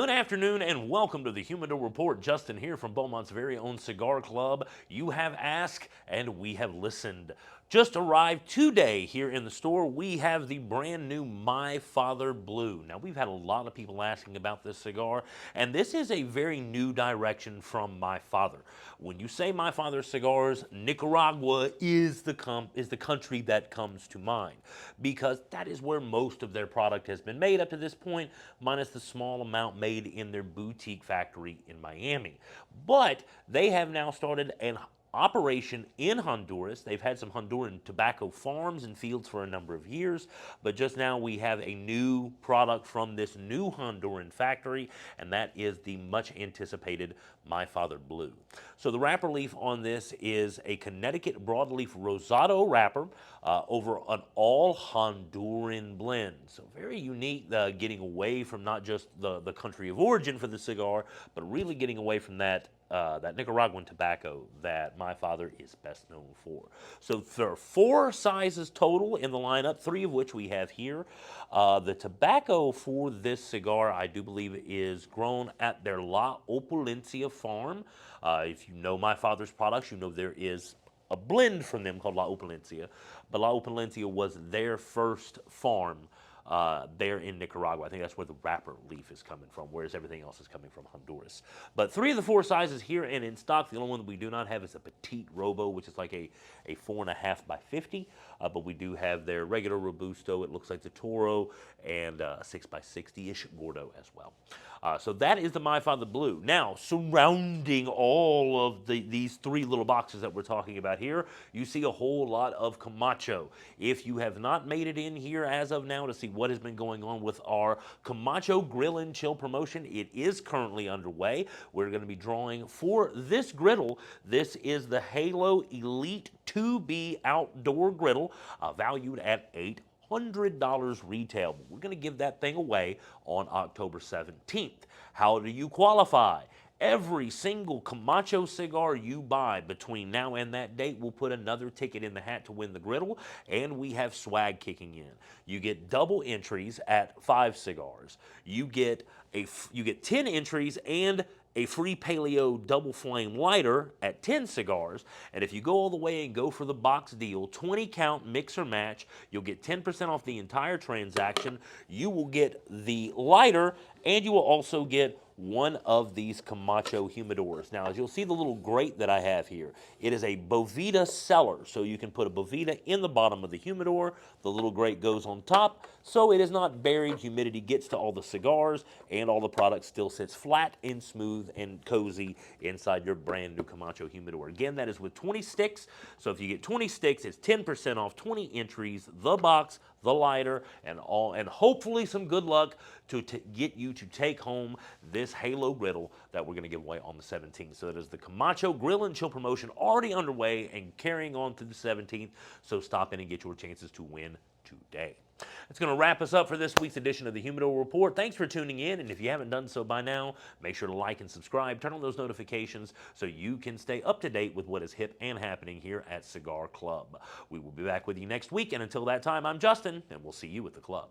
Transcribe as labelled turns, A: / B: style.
A: Good afternoon and welcome to the Humidor Report. Justin here from Beaumont's very own cigar club. You have asked and we have listened. Just arrived today here in the store. We have the brand new My Father Blue. Now we've had a lot of people asking about this cigar, and this is a very new direction from My Father. When you say My Father Cigars, Nicaragua is the country that comes to mind, because that is where most of their product has been made up to this point, minus the small amount made in their boutique factory in Miami. But they have now started an operation in Honduras. They've had some Honduran tobacco farms and fields for a number of years, but just now we have a new product from this new Honduran factory, and that is the much anticipated My Father Blue. So the wrapper leaf on this is a Connecticut Broadleaf Rosado wrapper over an all Honduran blend. So very unique, getting away from not just the country of origin for the cigar, but really getting away from that Nicaraguan tobacco that My Father is best known for. So there are 4 sizes total in the lineup, 3 of which we have here. The tobacco for this cigar, I do believe, is grown at their La Opulencia farm. If you know My Father's products, you know there is a blend from them called La Opulencia, but La Opulencia was their first farm there in Nicaragua. I think that's where the wrapper leaf is coming from, whereas everything else is coming from Honduras. But 3 of the 4 sizes here and in stock. The only one that we do not have is a Petite Robo, which is like a 4.5 by 50. But we do have their regular Robusto. It looks like the Toro, and a 6 by 60-ish Gordo as well. So that is the My Father Blue. Now, surrounding all of these 3 little boxes that we're talking about here, you see a whole lot of Camacho. If you have not made it in here as of now to see what has been going on with our Camacho Grill and Chill promotion, it is currently underway. We're going to be drawing for this griddle. This is the Halo Elite 2B Outdoor Griddle, valued at $800 retail. We're going to give that thing away on October 17th. How do you qualify? Every single Camacho cigar you buy between now and that date will put another ticket in the hat to win the griddle, and we have swag kicking in. You get double entries at 5 cigars. You get 10 entries and a free Paleo double flame lighter at 10 cigars, and if you go all the way and go for the box deal, 20 count mix or match, you'll get 10% off the entire transaction. You will get the lighter, and you will also get one of these Camacho humidors. Now, as you'll see the little grate that I have here, it is a Boveda cellar, so you can put a Boveda in the bottom of the humidor. The little grate goes on top, so it is not buried. Humidity gets to all the cigars, and all the product still sits flat and smooth and cozy inside your brand new Camacho humidor. Again, that is with 20 sticks, so if you get 20 sticks, it's 10% off 20 entries, the box, the lighter, and hopefully some good luck to get you to take home this Halo griddle that we're going to give away on the 17th. So that is the Camacho Grill and Chill promotion already underway and carrying on through the 17th. So stop in and get your chances to win today. That's going to wrap us up for this week's edition of the Humidor Report. Thanks for tuning in, and if you haven't done so by now, make sure to like and subscribe. Turn on those notifications so you can stay up to date with what is hip and happening here at Cigar Club. We will be back with you next week, and until that time, I'm Justin, and we'll see you at the club.